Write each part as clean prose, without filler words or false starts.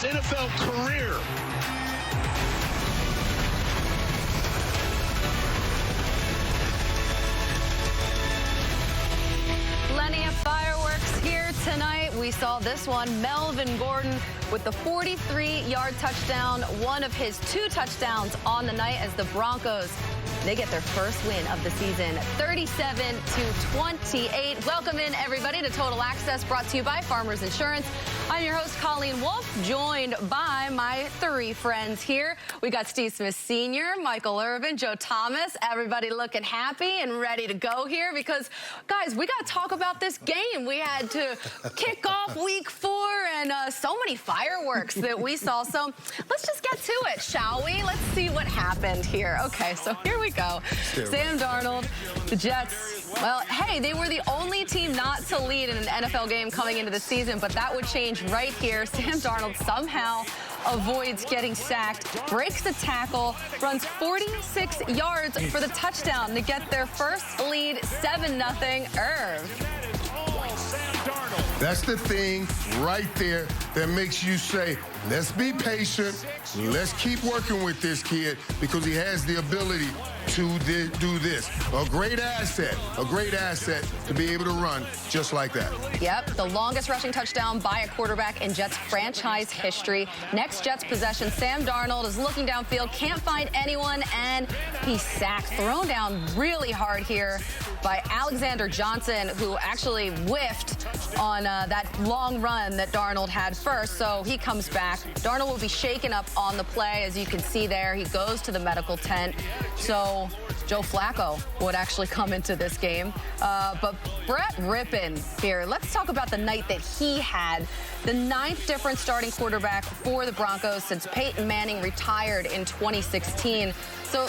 his NFL career. Plenty of fireworks here tonight. We saw this one, Melvin Gordon with the 43-yard touchdown, one of his 2 touchdowns on the night as the Broncos, they get their first win of the season, 37-28. Welcome in, everybody, to Total Access, brought to you by Farmers Insurance. I'm your host, Colleen Wolfe, joined by my 3 friends here. We got Steve Smith Sr., Michael Irvin, Joe Thomas, everybody looking happy and ready to go here because, guys, we got to talk about this game. We had to kick off week 4 and so many fireworks that we saw. So let's just get to it, shall we? Let's see what happened here. Okay, so here we go. Sam Darnold, the Jets, well, hey, they were the only team not to lead in an NFL game coming into the season, but that would change right here. Sam Darnold somehow avoids getting sacked, breaks the tackle, runs 46 yards for the touchdown to get their first lead, 7-0. Irv. That's the thing right there that makes you say, let's be patient, let's keep working with this kid because he has the ability to do this. A great asset to be able to run just like that. Yep, the longest rushing touchdown by a quarterback in Jets franchise history. Next Jets possession, Sam Darnold is looking downfield, can't find anyone, and he's sacked, thrown down really hard here by Alexander Johnson, who actually whiffed on that long run that Darnold had first, so he comes back. Darnold will be shaken up on the play, as you can see there. He goes to the medical tent, so Joe Flacco would actually come into this game. But Brett Rippon here, let's talk about the night that he had. The 9th different starting quarterback for the Broncos since Peyton Manning retired in 2016. So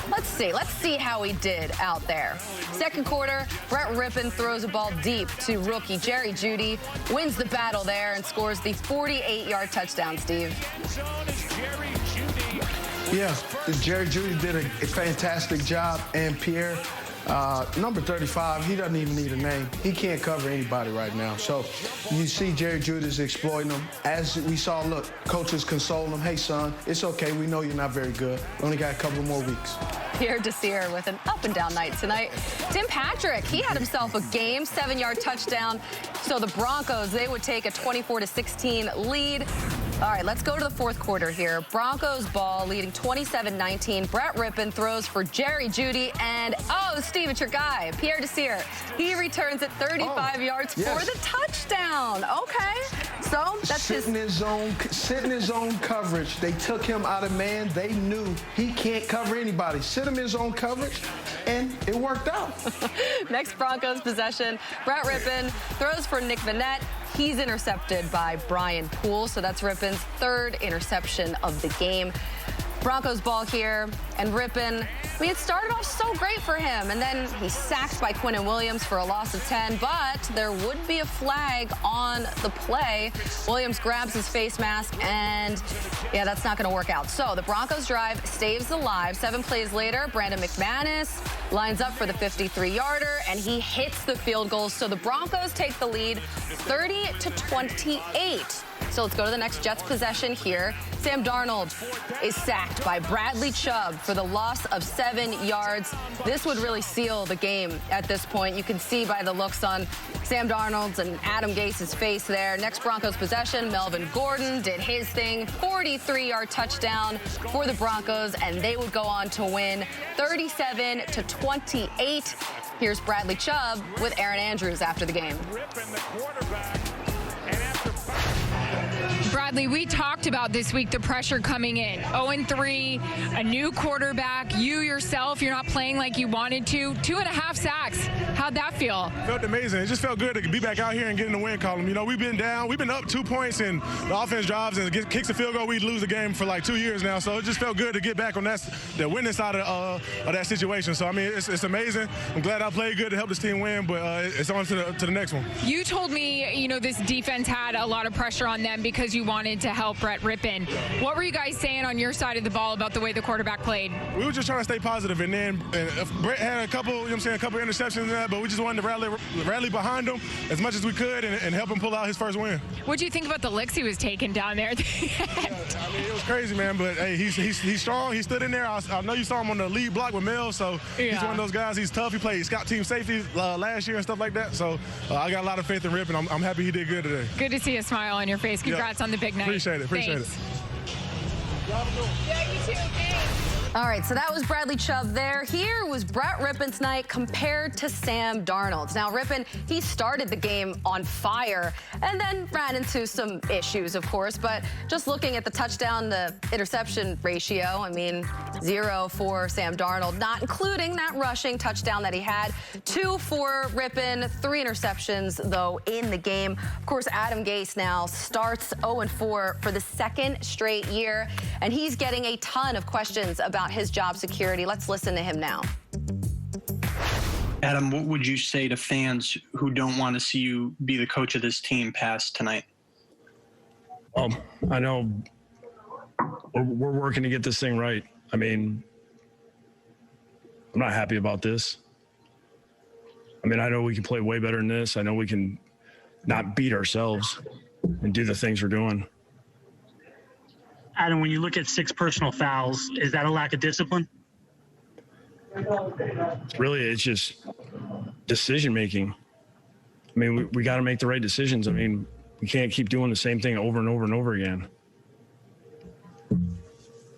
let's see how he did out there. Second quarter, Brett Rippon throws a ball deep to rookie Jerry Jeudy, wins the battle there and scores the 48-yard touchdown, Steve. Yeah, Jerry Jeudy did a fantastic job, and Pierre, number 35, he doesn't even need a name. He can't cover anybody right now. So you see Jerry Jeudy is exploiting him. As we saw, look, coaches consoling him. Hey, son, it's okay. We know you're not very good. We only got a couple more weeks. Pierre Desir with an up-and-down night tonight. Tim Patrick, he had himself a game, 7-yard touchdown. So the Broncos, they would take a 24-16 lead. All right, let's go to the fourth quarter here. Broncos ball leading 27-19. Brett Rippon throws for Jerry Jeudy, and Steve, it's your guy, Pierre Desir. He returns it 35 yards for the touchdown. Okay, so that's sitting in zone coverage. They took him out of man. They knew he can't cover anybody. Sit him in zone coverage, and it worked out. Next Broncos possession, Brett Rippon throws for Nick Vannett. He's intercepted by Brian Poole, so that's Rippon's 3rd interception of the game. Broncos ball here, and Rippon, it started off so great for him, and then he's sacked by Quinnen Williams for a loss of 10, but there would be a flag on the play. Williams grabs his face mask, and yeah, that's not going to work out. So the Broncos drive stays alive. 7 plays later, Brandon McManus lines up for the 53-yarder, and he hits the field goal. So the Broncos take the lead 30-28. So let's go to the next Jets possession here. Sam Darnold is sacked by Bradley Chubb for the loss of 7 yards. This would really seal the game at this point. You can see by the looks on Sam Darnold's and Adam Gase's face there. Next Broncos possession, Melvin Gordon did his thing. 43-yard touchdown for the Broncos, and they would go on to win 37-28. Here's Bradley Chubb with Aaron Andrews after the game. Bradley, we talked about this week the pressure coming in. 0-3, a new quarterback, you yourself, you're not playing like you wanted to. 2.5 sacks. How'd that feel? Felt amazing. It just felt good to be back out here and get in the win column. You know, we've been down. We've been up 2 points, and the offense drives and kicks a field goal. We'd lose the game for like 2 years now. So it just felt good to get back on the winning side of that situation. So, I mean, it's amazing. I'm glad I played good to help this team win, but it's on to the next one. You told me, you know, this defense had a lot of pressure on them because you wanted wanted to help Brett Rippon. What were you guys saying on your side of the ball about the way the quarterback played? We were just trying to stay positive, and then Brett had a couple interceptions in that, but we just wanted to rally behind him as much as we could and help him pull out his first win. What do you think about the licks he was taking down there at the end? Yeah, I mean, it was crazy, man, but hey, he's strong. He stood in there. I know you saw him on the lead block with Mel, so he's one of those guys. He's tough. He played scout team safety last year and stuff like that, so I got a lot of faith in Rip, and I'm happy he did good today. Good to see a smile on your face. Congrats on the big night. Appreciate it. Thanks. Yeah, you too. Thanks. All right, so that was Bradley Chubb there. Here was Brett Rippon's night compared to Sam Darnold's. Now, Rippon, he started the game on fire and then ran into some issues, of course. But just looking at the touchdown to interception ratio, I mean, 0 for Sam Darnold, not including that rushing touchdown that he had. 2 for Rippon, 3 interceptions, though, in the game. Of course, Adam Gase now starts 0-4 for the 2nd straight year, and he's getting a ton of questions about his job security. Let's listen to him now. Adam, what would you say to fans who don't want to see you be the coach of this team past tonight? I know we're working to get this thing right. I mean, I'm not happy about this. I mean, I know we can play way better than this. I know we can not beat ourselves and do the things we're doing. Adam, when you look at 6 personal fouls, is that a lack of discipline? Really, it's just decision-making. I mean, we got to make the right decisions. I mean, we can't keep doing the same thing over and over and over again.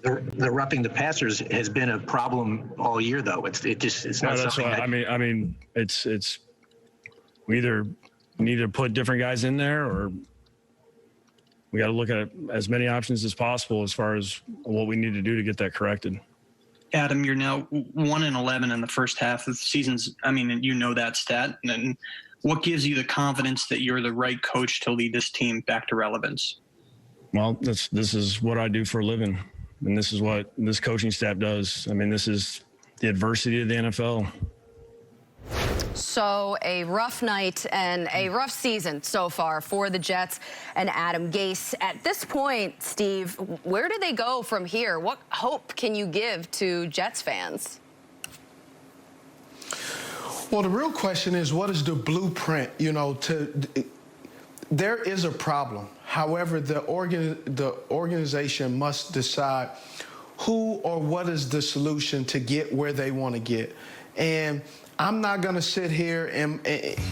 The roughing the passers has been a problem all year, though. It's not something that... I mean, it's we either need to put different guys in there, or we got to look at as many options as possible as far as what we need to do to get that corrected. Adam, you're now 1-11 in the first half of the seasons. I mean, you know that stat. And what gives you the confidence that you're the right coach to lead this team back to relevance? Well, this is what I do for a living, and this is what this coaching staff does. I mean, this is the adversity of the NFL. So a rough night and a rough season so far for the Jets and Adam Gase. At this point, Steve, where do they go from here? What hope can you give to Jets fans? Well, the real question is, what is the blueprint? There is a problem. However, the organization must decide who or what is the solution to get where they want to get. And I'm not going to sit here and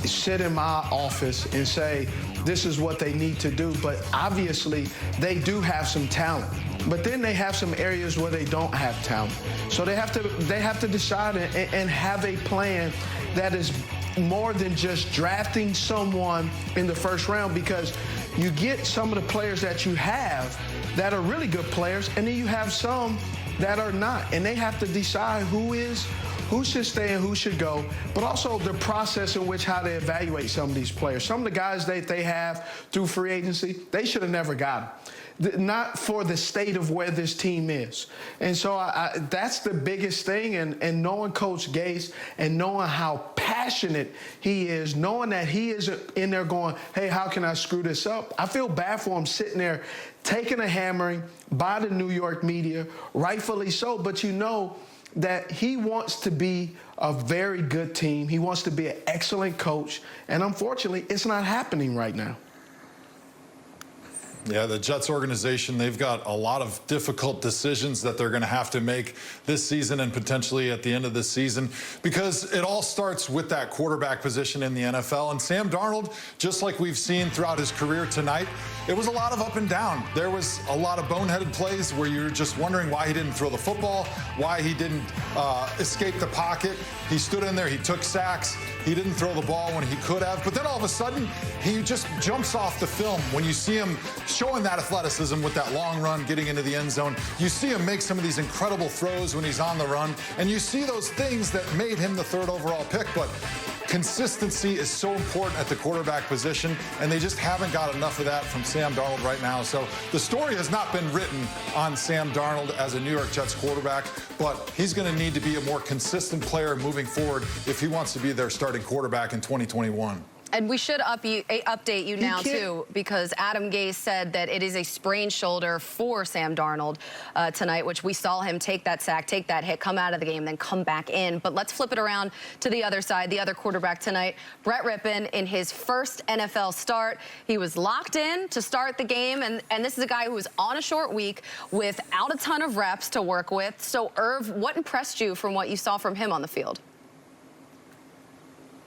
sit in my office and say this is what they need to do, but obviously they do have some talent. But then they have some areas where they don't have talent. So they have to decide and have a plan that is more than just drafting someone in the first round, because you get some of the players that you have that are really good players, and then you have some that are not, and they have to decide who should stay and who should go, but also the process in which how they evaluate some of these players. Some of the guys that they have through free agency, they should have never got them. Not for the state of where this team is. And so that's the biggest thing, and knowing Coach Gase and knowing how passionate he is, knowing that he isn't in there going, hey, how can I screw this up? I feel bad for him sitting there taking a hammering by the New York media, rightfully so, but you know that he wants to be a very good team. He wants to be an excellent coach, and unfortunately, it's not happening right now. Yeah, the Jets organization, they've got a lot of difficult decisions that they're going to have to make this season and potentially at the end of this season, because it all starts with that quarterback position in the NFL. And Sam Darnold, just like we've seen throughout his career tonight, it was a lot of up and down. There was a lot of boneheaded plays where you're just wondering why he didn't throw the football, why he didn't escape the pocket. He stood in there, he took sacks, he didn't throw the ball when he could have. But then all of a sudden, he just jumps off the film. When you see him showing that athleticism with that long run, getting into the end zone, you see him make some of these incredible throws when he's on the run, and you see those things that made him the 3rd overall pick. But consistency is so important at the quarterback position, and they just haven't got enough of that from Sam Darnold right now. So the story has not been written on Sam Darnold as a New York Jets quarterback, but he's going to need to be a more consistent player moving forward if he wants to be their starting quarterback in 2021. And we should update you now, too, because Adam Gase said that it is a sprained shoulder for Sam Darnold tonight, which we saw him take that sack, take that hit, come out of the game, then come back in. But let's flip it around to the other side, the other quarterback tonight, Brett Rypien, in his first NFL start. He was locked in to start the game, and this is a guy who was on a short week without a ton of reps to work with. So, Irv, what impressed you from what you saw from him on the field?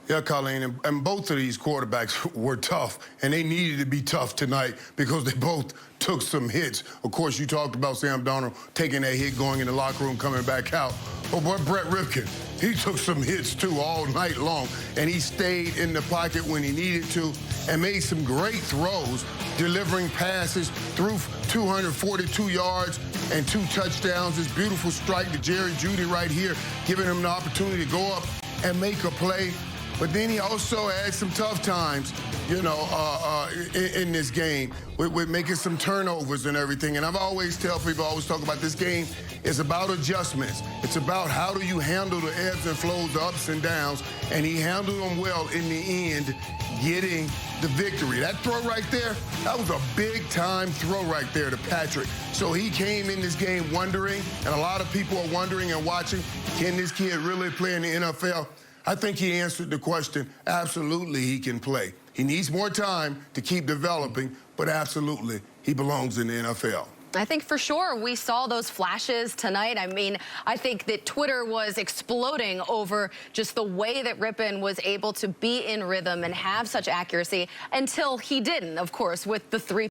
Yeah, Colleen, and both of these quarterbacks were tough, and they needed to be tough tonight because they both took some hits. Of course, you talked about Sam Darnold taking that hit, going in the locker room, coming back out. But Brett Rypien, he took some hits, too, all night long, and he stayed in the pocket when he needed to and made some great throws, delivering passes through 242 yards and 2 touchdowns. This beautiful strike to Jerry Jeudy right here, giving him the opportunity to go up and make a play. But then he also had some tough times, you know, in this game with making some turnovers and everything. And I've always tell people, I always talk about this game is about adjustments. It's about how do you handle the ebbs and flows, the ups and downs. And he handled them well in the end, getting the victory. That throw right there, that was a big-time throw right there to Patrick. So he came in this game wondering, and a lot of people are wondering and watching, can this kid really play in the NFL? I think he answered the question, absolutely he can play. He needs more time to keep developing, but absolutely he belongs in the NFL. I think for sure we saw those flashes tonight. I mean, I think that Twitter was exploding over just the way that Rypien was able to be in rhythm and have such accuracy until he didn't, of course, with the 3